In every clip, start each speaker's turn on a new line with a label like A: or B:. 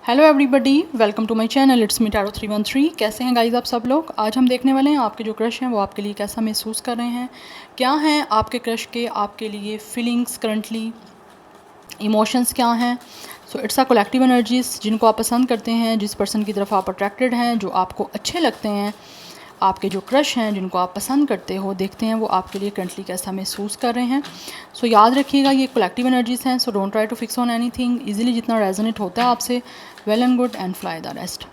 A: Hello everybody, welcome to my channel. It's me tarot 313। कैसे हैं guys आप सब लोग। आज हम देखने वाले हैं आपके जो क्रश हैं वो आपके लिए कैसा महसूस कर रहे हैं, क्या हैं आपके क्रश के आपके लिए फीलिंग्स करंटली, इमोशंस क्या हैं। So it's a collective energies जिनको आप पसंद करते हैं, जिस पर्सन की तरफ आप अट्रैक्टेड हैं, जो आपको अच्छे लगते हैं, आपके जो क्रश हैं जिनको आप पसंद करते हो, देखते हैं वो आपके लिए करंटली कैसा महसूस कर रहे हैं। सो याद रखिएगा ये कलेक्टिव एनर्जीज हैं, so don't try to fix on anything. Easily जितना रेजोनेट होता है आपसे, well and good, and fly the rest.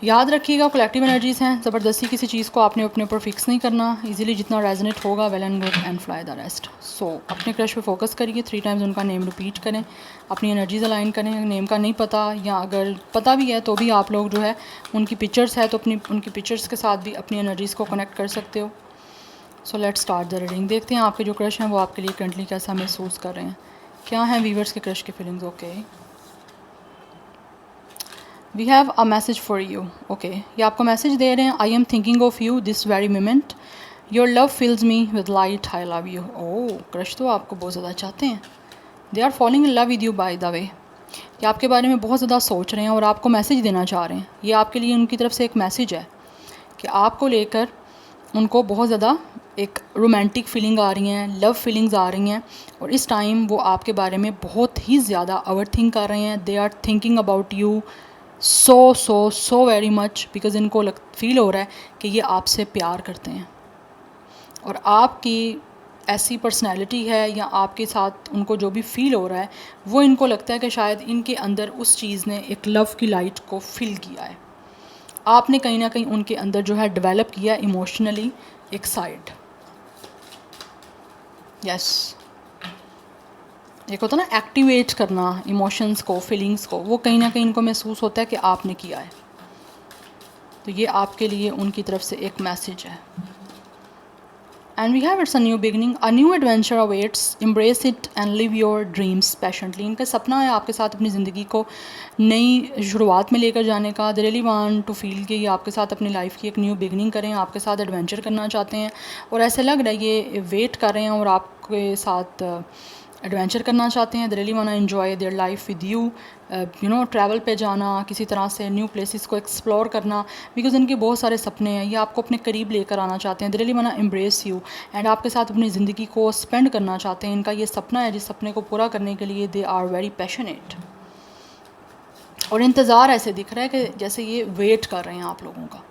A: याद रखिएगा कलेक्टिव एनर्जीज हैं, ज़बरदस्ती किसी चीज़ को आपने अपने ऊपर फिक्स नहीं करना। इजीली जितना रेजोनेट होगा, well and good, and fly the rest. So अपने क्रश पे फोकस करिए, 3 टाइम्स उनका नेम रिपीट करें, अपनी एनर्जीज अलाइन करें। नेम का नहीं पता, या अगर पता भी है तो भी आप लोग जो है उनकी पिक्चर्स है तो उनकी पिक्चर्स के साथ भी अपनी एनर्जीज़ को कनेक्ट कर सकते हो। So let's start the reading. देखते हैं आपके जो क्रश हैं वो आपके लिए करंटली कैसा महसूस कर रहे हैं, क्या हैं व्यूअर्स के क्रश की feelings. Okay, we have a message for you. Okay, ये आपको मैसेज दे रहे हैं। I am thinking of you this very moment, your love fills me with light, I love you. Oh, crush तो आपको बहुत ज़्यादा चाहते हैं। They are following in love with you by the way. ये आपके बारे में बहुत ज़्यादा सोच रहे हैं और आपको मैसेज देना चाह रहे हैं। ये आपके लिए उनकी तरफ से एक मैसेज है कि आपको लेकर उनको बहुत ज़्यादा एक रोमांटिक फीलिंग आ रही हैं, लव फीलिंग्स आ रही हैं, और इस टाइम वो आपके बारे में बहुत ही ज़्यादा ओवर थिंक कर रहे हैं। They are thinking about you so very much, because इनको फील हो रहा है कि ये आपसे प्यार करते हैं और आपकी ऐसी पर्सनैलिटी है, या आपके साथ उनको जो भी फील हो रहा है वो इनको लगता है कि शायद इनके अंदर उस चीज़ ने एक लव की लाइट को फील किया है। आपने कहीं ना कहीं उनके अंदर जो है डेवलप किया इमोशनली एक साइड। यस, एक होता है ना एक्टिवेट करना इमोशंस को, फीलिंग्स को, वो कहीं ना कहीं इनको महसूस होता है कि आपने किया है। तो ये आपके लिए उनकी तरफ से एक मैसेज है। And we have it's a new beginning, a new adventure awaits, embrace it and live your dreams passionately. इनका सपना है आपके साथ अपनी ज़िंदगी को नई शुरुआत में लेकर जाने का। They really want to feel कि ये आपके साथ अपनी लाइफ की एक न्यू बिगनिंग करें, आपके साथ एडवेंचर करना चाहते हैं, और ऐसे लग रहा है ये वेट कर रहे हैं और आपके साथ एडवेंचर करना चाहते हैं। They really want to enjoy their life with you, you know, travel पे जाना, किसी तरह से न्यू प्लेसेस को एक्सप्लोर करना, बिकॉज इनके बहुत सारे सपने हैं। ये आपको अपने करीब लेकर आना चाहते हैं। They really want to embrace you and आपके साथ अपनी ज़िंदगी को स्पेंड करना चाहते हैं। इनका ये सपना है, जिस सपने को पूरा करने के लिए दे आर वेरी पैशनेट, और इंतज़ार ऐसे दिख रहा है कि जैसे ये वेट कर रहे हैं आप लोगों का।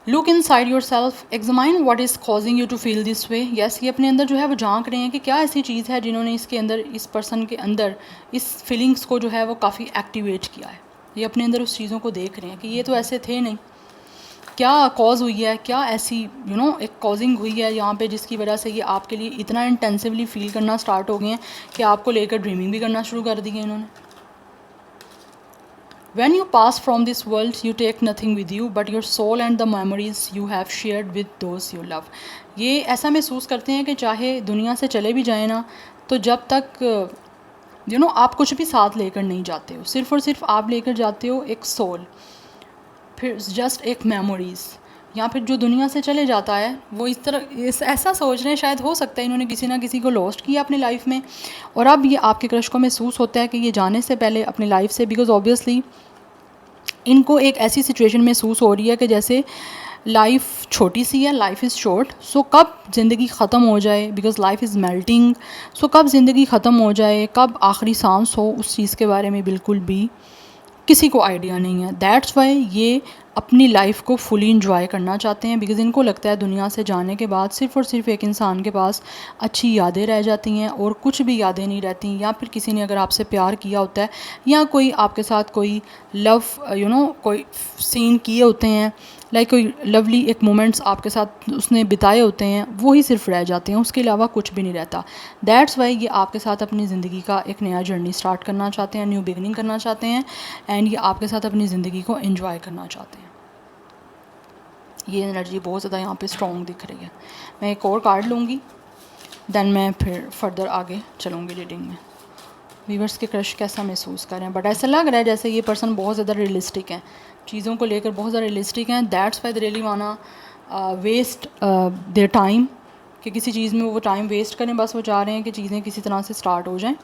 A: Look inside yourself, examine what is causing you to feel this way. Yes, ये अपने अंदर जो है वो झांक रहे हैं कि क्या ऐसी चीज़ है जिन्होंने इसके अंदर, इस पर्सन के अंदर इस फीलिंग्स को जो है वो काफ़ी एक्टिवेट किया है। ये अपने अंदर उस चीज़ों को देख रहे हैं कि ये तो ऐसे थे नहीं, क्या कॉज हुई है, क्या ऐसी यू नो एक कॉजिंग हुई है यहाँ पे जिसकी वजह से ये आपके लिए इतना इंटेंसिवली फील करना स्टार्ट हो गए हैं कि आपको लेकर ड्रीमिंग भी करना शुरू कर दी है इन्होंने। When you pass from this world, you take nothing with you but your soul and the memories you have shared with those you love. ये ऐसा महसूस करते हैं कि चाहे दुनिया से चले भी जाए ना, तो जब तक यू नो आप कुछ भी साथ लेकर नहीं जाते हो, सिर्फ़ और सिर्फ आप लेकर जाते हो एक सोल, फिर जस्ट एक मेमोरीज़। या फिर जो दुनिया से चले जाता है वो इस तरह ऐसा सोच रहे हैं, शायद हो सकता है इन्होंने किसी ना किसी को लॉस्ट किया अपनी लाइफ में, और अब ये आपके क्रश को महसूस होता है कि ये जाने से पहले अपनी लाइफ से, बिकॉज ऑब्वियसली इनको एक ऐसी सिचुएशन महसूस हो रही है कि जैसे लाइफ छोटी सी है, लाइफ इज़ शॉर्ट, सो कब ज़िंदगी ख़त्म हो जाए, बिकॉज लाइफ इज़ मेल्टिंग, सो कब ज़िंदगी ख़त्म हो जाए, कब आखिरी सांस हो, उस चीज़ के बारे में बिल्कुल भी किसी को आइडिया नहीं है। दैट्स वाई ये अपनी लाइफ को फुली इंजॉय करना चाहते हैं, बिकॉज़ इनको लगता है दुनिया से जाने के बाद सिर्फ़ और सिर्फ एक इंसान के पास अच्छी यादें रह जाती हैं और कुछ भी यादें नहीं रहती। या फिर किसी ने अगर आपसे प्यार किया होता है, या कोई आपके साथ कोई लव यू नो कोई सीन किए होते हैं, लाइक कोई लवली एक मोमेंट्स आपके साथ उसने बिताए होते हैं, वो ही सिर्फ रह जाते हैं, उसके अलावा कुछ भी नहीं रहता। दैट्स वाई ये आपके साथ अपनी ज़िंदगी का एक नया जर्नी स्टार्ट करना चाहते हैं, न्यू बिगनिंग करना चाहते हैं, एंड ये आपके साथ अपनी ज़िंदगी को एंजॉय करना चाहते हैं। ये एनर्जी बहुत ज़्यादा यहाँ पे स्ट्रॉन्ग दिख रही है। मैं एक और कार्ड लूँगी, देन मैं फिर फर्दर आगे चलूँगी रीडिंग में। व्यूअर्स के क्रश कैसा महसूस कर रहे हैं, बट ऐसा लग रहा है जैसे ये पर्सन बहुत ज़्यादा रियलिस्टिक हैं, चीज़ों को लेकर बहुत ज़्यादा रियलिस्टिक हैं। That's why they really wanna waste their time, कि किसी चीज़ में वो टाइम वेस्ट करें, बस वो चाह रहे हैं कि चीज़ें किसी तरह से स्टार्ट हो जाएं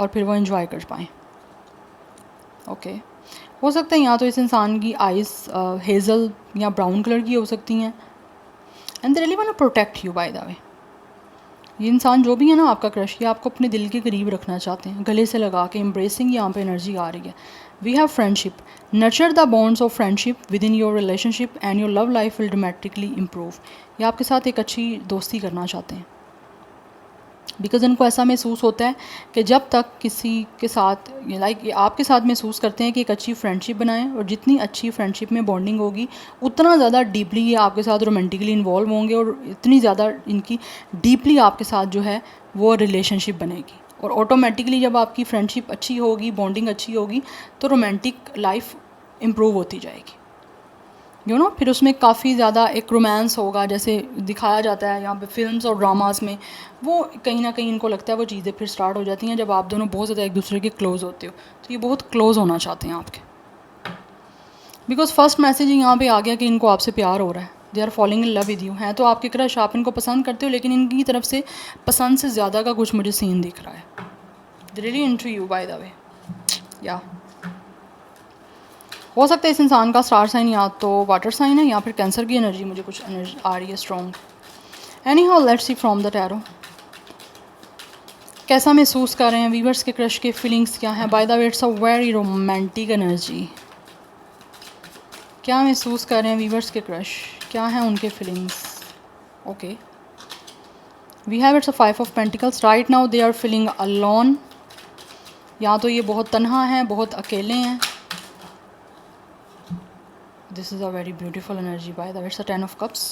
A: और फिर वो एंजॉय कर पाएँ। ओके हो सकता है या तो इस इंसान की आइज़ हेज़ल या ब्राउन कलर की हो सकती हैं, and they really want to protect you by the way. ये इंसान जो भी है ना आपका क्रश, ये आपको अपने दिल के करीब रखना चाहते हैं, गले से लगा के एम्ब्रेसिंग यहाँ पे एनर्जी आ रही है। We have friendship, nurture the bonds of friendship within your relationship and your love life will dramatically improve. ये आपके साथ एक अच्छी दोस्ती करना चाहते हैं, बिकॉज़ इनको ऐसा महसूस होता है कि जब तक किसी के साथ ये आपके साथ महसूस करते हैं कि एक अच्छी फ्रेंडशिप बनाएं, और जितनी अच्छी फ्रेंडशिप में बॉन्डिंग होगी उतना ज़्यादा डीपली ये आपके साथ रोमांटिकली इन्वॉल्व होंगे, और इतनी ज़्यादा इनकी डीपली आपके साथ जो है वो रिलेशनशिप बनेगी। और ऑटोमेटिकली जब आपकी फ्रेंडशिप अच्छी होगी, बॉन्डिंग अच्छी होगी, तो रोमांटिक लाइफ इम्प्रूव होती जाएगी, फिर उसमें काफ़ी ज़्यादा एक रोमांस होगा, जैसे दिखाया जाता है यहाँ पे फिल्म्स और ड्रामास में। वो कहीं ना कहीं इनको लगता है वो चीज़ें फिर स्टार्ट हो जाती हैं जब आप दोनों बहुत ज़्यादा एक दूसरे के क्लोज़ होते हो। तो ये बहुत क्लोज़ होना चाहते हैं आपके, बिकॉज फर्स्ट मैसेज ही यहाँ पे आ गया कि इनको आपसे प्यार हो रहा है, they are following in love with you. हैं तो आपके क्रश, आप इनको पसंद करते हो, लेकिन इनकी तरफ से पसंद से ज़्यादा का कुछ मुझे सीन दिख रहा है। They really into you by the वे। या हो सकता है इस इंसान का स्टार साइन या तो वाटर साइन है, या फिर कैंसर की एनर्जी मुझे कुछ एनर्जी आ रही है strong. Any how let's see from the tarot कैसा महसूस कर रहे हैं वीवर्स के क्रश के फीलिंग्स क्या हैं। Bye the way it's a very romantic energy. क्या महसूस कर रहे हैं वीवर्स के क्रश, क्या हैं उनके feelings. Okay we have it's a 5 of pentacles. Right now they are feeling alone, या तो ये बहुत तन्हा हैं, बहुत अकेले हैं। This is a very beautiful energy by the way. It's a 10 of cups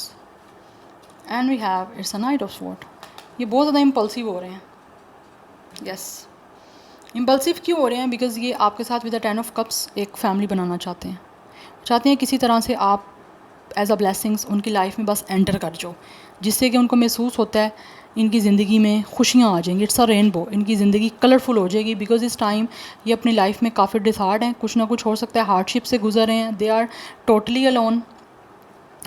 A: and we have it's a knight of sword. ये बहुत ज़्यादा इम्पल्सिव हो रहे हैं। यस इम्पल्सिव क्यों हो रहे हैं, बिकॉज ये आपके साथ विद द 10 ऑफ कप्स एक फैमिली बनाना चाहते हैं। चाहते हैं किसी तरह से आप एज अ ब्लेसिंग्स उनकी लाइफ में बस एंटर कर जाओ, जिससे कि उनको महसूस होता है इनकी ज़िंदगी में खुशियाँ आ जाएंगी। इट्स अ रेनबो, इनकी ज़िंदगी कलरफुल हो जाएगी, बिकॉज इस टाइम ये अपनी लाइफ में काफ़ी डिसहार्ड हैं, कुछ ना कुछ हो सकता है हार्डशिप से गुजर रहे हैं। They are totally alone.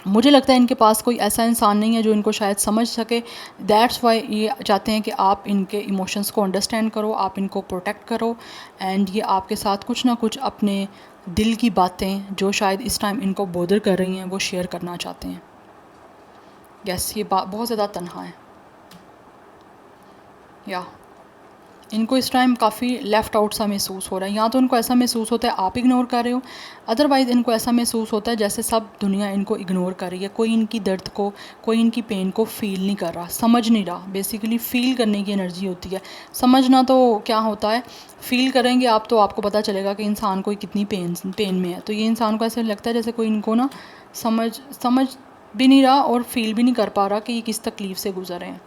A: मुझे लगता है इनके पास कोई ऐसा इंसान नहीं है जो इनको शायद समझ सके। दैट्स वाई ये चाहते हैं कि आप इनके इमोशंस को अंडरस्टैंड करो, आप इनको प्रोटेक्ट करो, एंड ये आपके साथ कुछ ना कुछ अपने दिल की बातें जो शायद इस टाइम इनको बोदर कर रही हैं वो शेयर करना चाहते हैं। यस ये बहुत ज़्यादा तन्हा है। या इनको इस टाइम काफ़ी लेफ़्ट आउट सा महसूस हो रहा है। या तो इनको ऐसा महसूस होता है आप इग्नोर कर रहे हो, अदरवाइज़ इनको ऐसा महसूस होता है जैसे सब दुनिया इनको इग्नोर कर रही है। कोई इनकी दर्द को, कोई इनकी पेन को फ़ील नहीं कर रहा, समझ नहीं रहा। बेसिकली फ़ील करने की एनर्जी होती है, समझना तो क्या होता है, फ़ील करेंगे आप तो आपको पता चलेगा कि इंसान कोई कितनी पेन में है। तो ये इंसान को ऐसा लगता है जैसे कोई इनको ना समझ भी नहीं रहा और फील भी नहीं कर पा रहा कि ये किस तकलीफ़ से गुजर रहे हैं।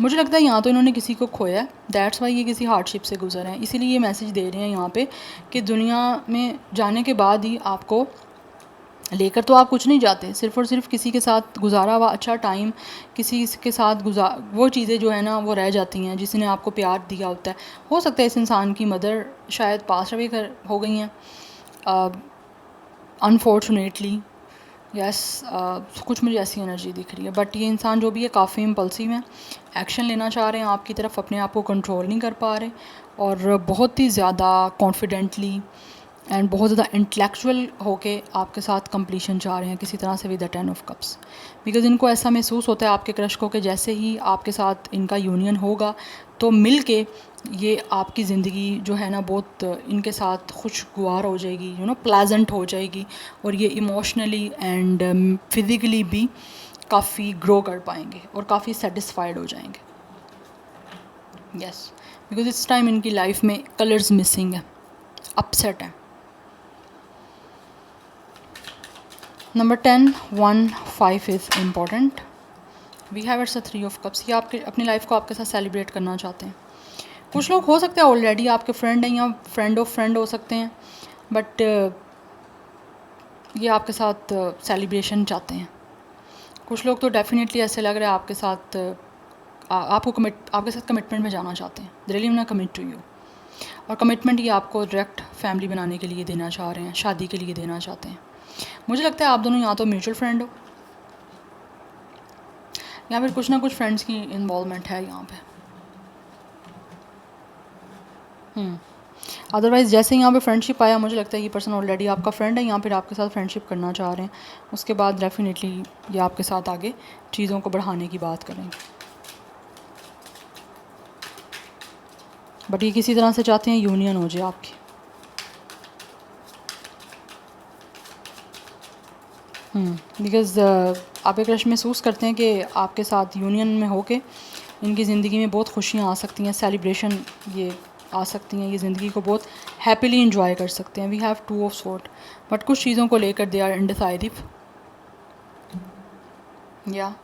A: मुझे लगता है यहाँ तो इन्होंने किसी को खोया है, दैट्स वाई ये किसी हार्डशिप से गुजर रहे हैं। इसीलिए ये मैसेज दे रहे हैं यहाँ पे कि दुनिया में जाने के बाद ही आपको लेकर तो आप कुछ नहीं जाते, सिर्फ़ और सिर्फ किसी के साथ गुजारा हुआ अच्छा टाइम, किसी के साथ वो चीज़ें जो है ना वो रह जाती हैं जिसने आपको प्यार दिया होता है। हो सकता है इस इंसान की मदर शायद पास अवे हो गई हैं अनफॉर्चुनेटली। यस कुछ मुझे ऐसी एनर्जी दिख रही है। बट ये इंसान जो भी है काफ़ी इम्पल्सिव है, एक्शन लेना चाह रहे हैं आपकी तरफ, अपने आप को कंट्रोल नहीं कर पा रहे, और बहुत ही ज़्यादा कॉन्फिडेंटली एंड बहुत ज़्यादा इंटेलेक्चुअल होके आपके साथ कंप्लीशन चाह रहे हैं किसी तरह से with the 10 of cups. Because इनको ऐसा महसूस होता है आपके क्रश को कि जैसे ही आपके साथ इनका यूनियन होगा तो मिल के ये आपकी ज़िंदगी जो है ना बहुत इनके साथ खुशगवार हो जाएगी, प्लेजेंट हो जाएगी, और ये इमोशनली एंड फिज़िकली भी काफ़ी ग्रो कर पाएंगे और काफ़ी सेटिस्फाइड हो जाएंगे। यस बिकॉज इस टाइम इनकी लाइफ में कलर्स मिसिंग है, अपसेट है। Number 10 1 5 is important. We have it's a 3 of cups. ये आपके अपनी लाइफ को आपके साथ सेलिब्रेट करना चाहते हैं। कुछ लोग हो सकते हैं ऑलरेडी आपके फ्रेंड हैं या फ्रेंड ऑफ फ्रेंड हो सकते हैं, बट ये आपके साथ सेलिब्रेशन चाहते हैं। कुछ लोग तो डेफिनेटली ऐसे लग रहा है आपके साथ आपके साथ कमिटमेंट में जाना चाहते हैं। They really want to commit to you, और कमिटमेंट ये आपको डायरेक्ट फैमिली बनाने के लिए देना चाह रहे हैं, शादी के लिए देना चाहते हैं। मुझे लगता है आप दोनों या तो म्यूचुअल फ्रेंड हो या फिर कुछ ना कुछ फ्रेंड्स की इन्वॉल्वमेंट है यहाँ पे। अदरवाइज़ जैसे यहाँ पे फ्रेंडशिप आया, मुझे लगता है ये पर्सन ऑलरेडी आपका फ्रेंड है, यहाँ फिर आपके साथ फ्रेंडशिप करना चाह रहे हैं। उसके बाद डेफिनेटली ये आपके साथ आगे चीज़ों को बढ़ाने की बात करेंगे, बट ये किसी तरह से चाहते हैं यूनियन हो जाए आपकी। बिकॉज़ आप एक रश महसूस करते हैं कि आपके साथ यूनियन में होके इनकी ज़िंदगी में बहुत खुशियाँ आ सकती हैं, सेलिब्रेशन ये आ सकती हैं, ये ज़िंदगी को बहुत हैप्पीली इंजॉय कर सकते हैं। We have 2 of sword, but कुछ चीज़ों को लेकर दे आर इनडिसाइसिव, या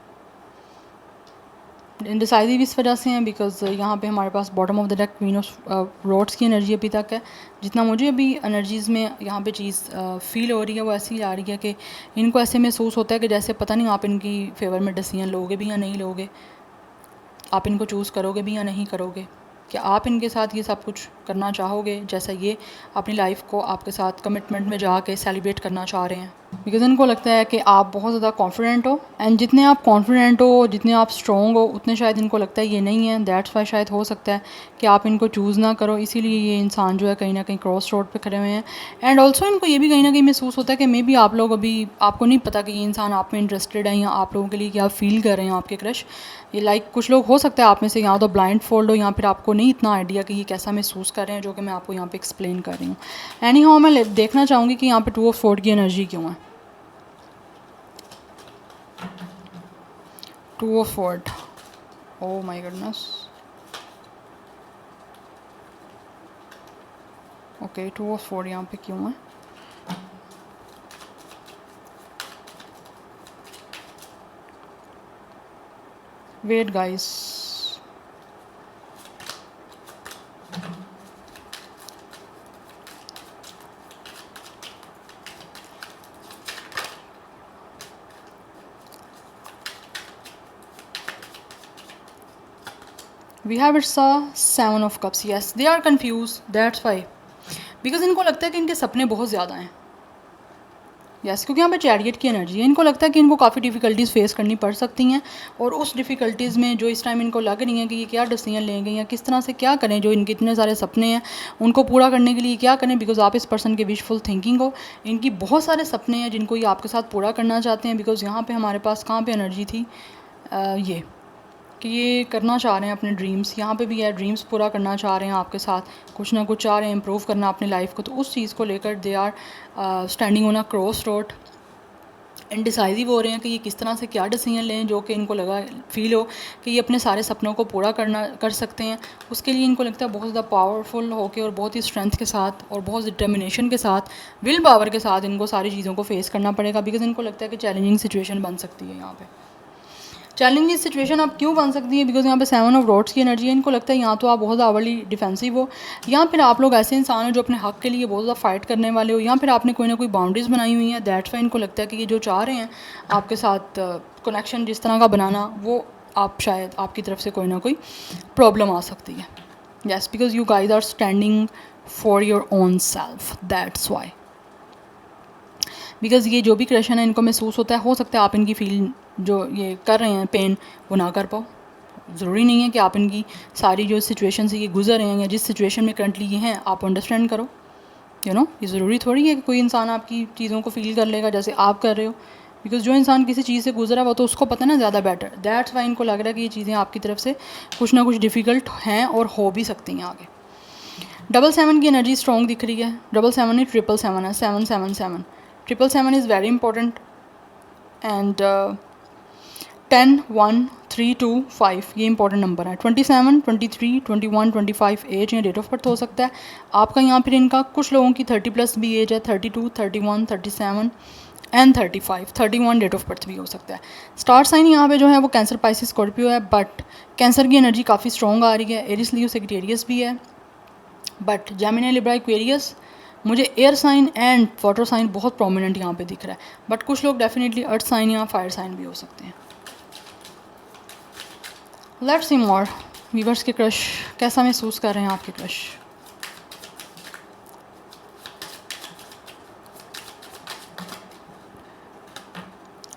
A: इनडिसाइसिव इस वजह से हैं बिकॉज़ यहाँ पे हमारे पास bottom of the deck queen of rods की एनर्जी अभी तक है। जितना मुझे अभी एनर्जीज़ में यहाँ पे चीज़ फील हो रही है वो ऐसी ही आ रही है कि इनको ऐसे महसूस होता है कि जैसे पता नहीं आप इनकी फेवर में डिसीजन लोगे भी या नहीं लोगे, आप इनको चूज़ करोगे भी या नहीं करोगे, क्या आप इनके साथ ये सब कुछ करना चाहोगे जैसा ये अपनी लाइफ को आपके साथ कमिटमेंट में जाके सेलिब्रेट करना चाह रहे हैं। बिकॉज़ इनको लगता है कि आप बहुत ज़्यादा कॉन्फिडेंट हो, एंड जितने आप कॉन्फिडेंट हो, जितने आप स्ट्रॉन्ग हो, उतने शायद इनको लगता है ये नहीं है। दैट्स वाई शायद हो सकता है कि आप इनको चूज़ ना करो, इसीलिए ये इंसान जो है कहीं ना कहीं क्रॉस रोड पे खड़े हुए हैं। एंड ऑल्सो इनको ये भी कहीं ना कहीं महसूस होता है कि मे बी आप लोग अभी आपको नहीं पता कि ये इंसान आप में इंटरेस्टेड है या आप लोगों के लिए क्या फील कर रहे हैं आपके क्रश। ये लाइक कुछ लोग हो सकता है आप में से यहाँ तो ब्लाइंड फोल्ड हो, यहाँ फिर आपको नहीं इतना आइडिया कि ये कैसा महसूस कर रहे हैं, जो कि मैं आपको यहाँ पे एक्सप्लेन कर रही हूँ। एनी हाउ मैं देखना चाहूँगी कि यहाँ पे 2 ऑफ स्वॉर्ड की एनर्जी क्यों है। 2 of Sword, oh my goodness, okay 2 of Sword यहाँ पे क्यों है। Wait guys, we have it's a 7 of Cups, yes they are confused, that's why, because इनको लगता है कि इनके सपने बहुत ज़्यादा हैं। यस क्योंकि यहाँ पे चैरियट की एनर्जी है, इनको लगता है कि इनको काफ़ी डिफ़िकल्टीज़ फेस करनी पड़ सकती हैं, और उस डिफ़िकल्टीज़ में जो इस टाइम इनको लग रही हैं कि ये क्या डिसीजन लेंगे या किस तरह से क्या करें, जो इनके इतने सारे सपने हैं उनको पूरा करने के लिए क्या करें। बिकॉज़ आप इस पर्सन के विशफुल थिंकिंग हो, इनकी बहुत सारे सपने हैं जिनको ये आपके साथ पूरा करना चाहते हैं। बिकॉज़ यहाँ पर हमारे पास कहाँ पर एनर्जी थी, ये कि ये करना चाह रहे हैं अपने ड्रीम्स, यहाँ पे भी है ड्रीम्स पूरा करना चाह रहे हैं आपके साथ, कुछ ना कुछ चाह रहे हैं इम्प्रूव करना अपनी लाइफ को। तो उस चीज़ को लेकर they are standing on a cross road, indecisive हो रहे हैं कि ये किस तरह से क्या डिसीजन लें जो कि इनको लगा फील हो कि ये अपने सारे सपनों को पूरा कर सकते हैं। उसके लिए इनको लगता है बहुत ज़्यादा पावरफुल होकर और बहुत ही स्ट्रेंथ के साथ और बहुत डिटर्मिनेशन के साथ, विल पावर के साथ इनको सारी चीज़ों को फेस करना पड़ेगा। बिकॉज इनको लगता है कि चैलेंजिंग सिचुएशन बन सकती है यहाँ पर। चैलेंजिंग सिचुएशन आप क्यों बन सकती है, बिकॉज यहाँ पे 7 ऑफ रोड्स की एनर्जी है। इनको लगता है यहाँ तो आप बहुत ओवरली डिफेंसिव हो, या फिर आप लोग ऐसे इंसान हो जो अपने हक के लिए बहुत ज़्यादा फाइट करने वाले हो, या फिर आपने कोई ना कोई बाउंड्रीज़ बनाई हुई हैं। दैट्स वाई इनको लगता है कि ये जो चाह रहे हैं आपके साथ कनेक्शन जिस तरह का बनाना, वो आप शायद आपकी तरफ से कोई ना कोई प्रॉब्लम आ सकती है। Yes because you guys are standing for your own self, that's why. Because ये जो भी क्रेशन है इनको महसूस होता है, हो सकता है आप इनकी फील जो ये कर रहे हैं पेन वो ना कर पाओ। ज़रूरी नहीं है कि आप इनकी सारी जो सिचुएशन से ये गुजर रहे हैं या जिस सिचुएशन में करंटली ये हैं आप अंडरस्टैंड करो। यू नो ये ज़रूरी थोड़ी है कि कोई इंसान आपकी चीज़ों को फील कर लेगा जैसे आप कर रहे हो। बिकॉज जो इंसान किसी चीज़ से गुजरा वो तो उसको पता ना ज़्यादा बेटर। दैट्स वाई इनको लग रहा है कि ये चीज़ें आपकी तरफ से कुछ ना कुछ डिफ़िकल्ट हैं और हो भी सकती हैं आगे। 7 की एनर्जी स्ट्रॉन्ग दिख रही है। 7 नहीं 7 है, 7 7 is very important, and 10 1 3 2 5 ये इंपॉर्टेंट नंबर है। 27 23 21 25 एज या डेट ऑफ बर्थ हो सकता है आपका। यहाँ फिर इनका कुछ लोगों की 30+ भी एज है, 32 31 37 एंड 35 31 डेट ऑफ बर्थ भी हो सकता है। स्टार साइन यहाँ पे जो है वो कैंसर पाइसिस स्कॉर्पियो है, बट कैंसर की एनर्जी काफ़ी स्ट्रॉन्ग आ रही है। एरिस लियो सेक्रेटेरियस भी है, बट जेमिनी लिब्रा एक्वेरियस, मुझे air sign and water sign बहुत प्रोमिनेंट यहाँ पे दिख रहा है। बट कुछ लोग डेफिनेटली अर्थ साइन या फायर साइन भी हो सकते हैं। लेट्स सी मोर वीवर्स के क्रश कैसा महसूस कर रहे हैं आपके crush.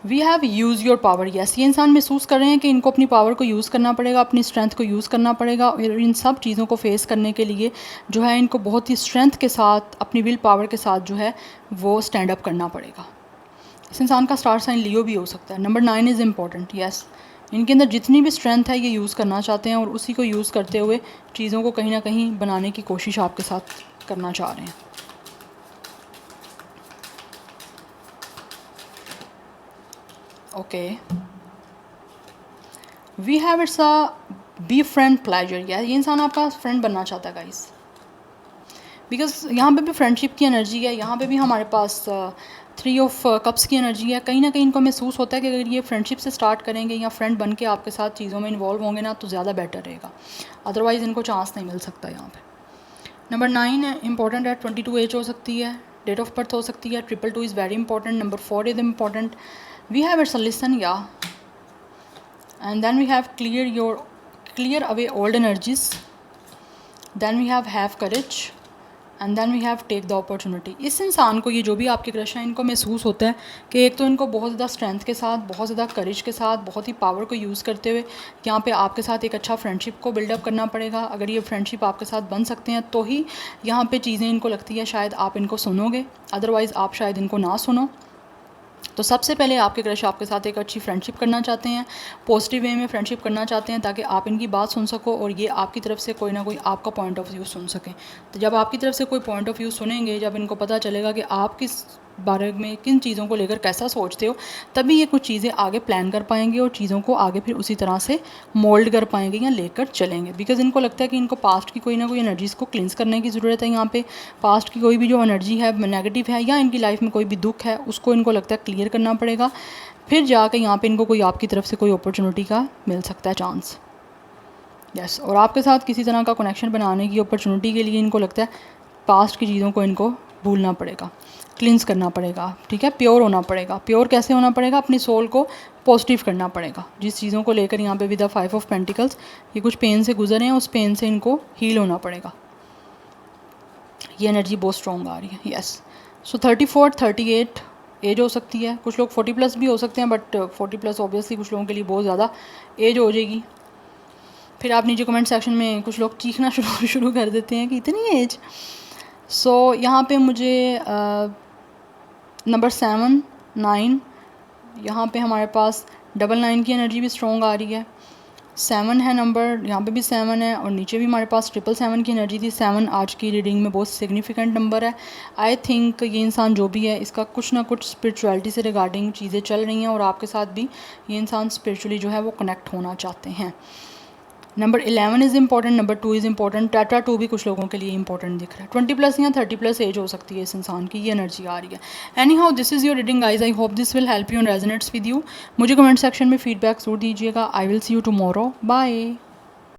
A: We have use your power, yes, ये इंसान महसूस कर रहे हैं कि इनको अपनी पावर को यूज़ करना पड़ेगा, अपनी स्ट्रेंथ को यूज़ करना पड़ेगा और इन सब चीज़ों को फेस करने के लिए जो है इनको बहुत ही स्ट्रेंथ के साथ, अपनी विल पावर के साथ जो है वो स्टैंड अप करना पड़ेगा। इस इंसान का स्टार साइन लियो भी हो सकता है। नंबर 9 इज़ इम्पॉर्टेंट, यस, इनके अंदर जितनी भी स्ट्रेंथ है ये यूज़ करना चाहते हैं और उसी को यूज़ करते हुए चीज़ों को कहीं ना कहीं बनाने की कोशिश आपके साथ करना चाह रहे हैं। Okay, we have it's a be friend pleasure, या ये इंसान आपका फ्रेंड बनना चाहता है गाइस, बिकॉज यहाँ पे भी फ्रेंडशिप की एनर्जी है, यहाँ पे भी हमारे पास 3 ऑफ कप्स की एनर्जी है। कहीं ना कहीं इनको महसूस होता है कि अगर ये फ्रेंडशिप से स्टार्ट करेंगे या फ्रेंड बन के आपके साथ चीज़ों में इन्वॉल्व होंगे ना तो ज़्यादा बेटर रहेगा, अदरवाइज़ इनको चांस नहीं मिल सकता यहाँ पे। नंबर 9 है इंपॉर्टेंट है, 22 एज हो सकती है, डेट ऑफ बर्थ हो सकती है, 222 is very important, number 4 is important, we have it's a listen, या, and then we have clear away old energies, then we have courage, and then we have take the opportunity। इस इंसान को, ये जो भी आपके क्रश हैं, इनको महसूस होता है कि एक तो इनको बहुत ज़्यादा स्ट्रेंथ के साथ, बहुत ज़्यादा करेज के साथ, बहुत ही पावर को यूज़ करते हुए यहाँ पे आपके साथ एक अच्छा फ्रेंडशिप को बिल्डअप करना पड़ेगा। अगर ये फ्रेंडशिप आपके साथ बन सकते हैं तो ही यहाँ पे चीज़ें इनको लगती है शायद आप इनको सुनोगे, अदरवाइज़ आप शायद इनको ना सुनो। तो सबसे पहले आपके क्रश आपके साथ एक अच्छी फ्रेंडशिप करना चाहते हैं, पॉजिटिव वे में फ्रेंडशिप करना चाहते हैं ताकि आप इनकी बात सुन सको और ये आपकी तरफ से कोई ना कोई आपका पॉइंट ऑफ व्यू सुन सकें। तो जब आपकी तरफ से कोई पॉइंट ऑफ व्यू सुनेंगे, जब इनको पता चलेगा कि आप किस बारे में, किन चीज़ों को लेकर कैसा सोचते हो, तभी ये कुछ चीज़ें आगे प्लान कर पाएंगे और चीज़ों को आगे फिर उसी तरह से मोल्ड कर पाएंगे या लेकर चलेंगे। बिकॉज इनको लगता है कि इनको पास्ट की कोई ना कोई एनर्जीज़ को क्लींस करने की ज़रूरत है। यहाँ पे पास्ट की कोई भी जो एनर्जी है नेगेटिव है या इनकी लाइफ में कोई भी दुख है उसको इनको लगता है क्लियर करना पड़ेगा, फिर जाकर यहाँ पे इनको कोई आपकी तरफ से कोई अपॉर्चुनिटी का मिल सकता है चांस, यस। और आपके साथ किसी तरह का कनेक्शन बनाने की अपॉर्चुनिटी के लिए इनको लगता है पास्ट की चीज़ों को इनको भूलना पड़ेगा, क्लींस करना पड़ेगा, ठीक है, प्योर होना पड़ेगा। प्योर कैसे होना पड़ेगा? अपनी सोल को पॉजिटिव करना पड़ेगा। जिस चीज़ों को लेकर यहाँ पे विद द 5 ऑफ पेंटिकल्स ये कुछ पेन से गुजरे हैं, उस पेन से इनको हील होना पड़ेगा। ये एनर्जी बहुत स्ट्रॉन्ग आ रही है, यस। सो 34 38 एज हो सकती है, कुछ लोग 40+ भी हो सकते हैं, बट 40+ ऑब्वियसली कुछ लोगों के लिए बहुत ज़्यादा एज हो जाएगी। फिर आप नीचे कमेंट सेक्शन में कुछ लोग चीखना शुरू कर देते हैं कि इतनी एज। सो यहाँ पे मुझे नंबर 7 9, यहाँ पे हमारे पास 99 की एनर्जी भी स्ट्रॉन्ग आ रही है। 7 है नंबर, यहाँ पे भी 7 है और नीचे भी हमारे पास 777 की एनर्जी थी। 7 आज की रीडिंग में बहुत सिग्निफिकेंट नंबर है। आई थिंक ये इंसान जो भी है इसका कुछ ना कुछ स्पिरिचुअलिटी से रिगार्डिंग चीज़ें चल रही हैं और आपके साथ भी ये इंसान स्पिरिचुअली जो है वो कनेक्ट होना चाहते हैं। Number 11 is important, number 2 is important, Tata 2 भी कुछ लोगों के लिए इंपॉर्टेंट दिख रहा है। 20+ या 30+ एज हो सकती है इस इंसान की, ये एनर्जी आ रही है। Anyhow this is your reading guys, I hope this will help you and resonates with you. मुझे कमेंट सेक्शन में फीडबैक जरूर दीजिएगा। I will see you tomorrow, bye.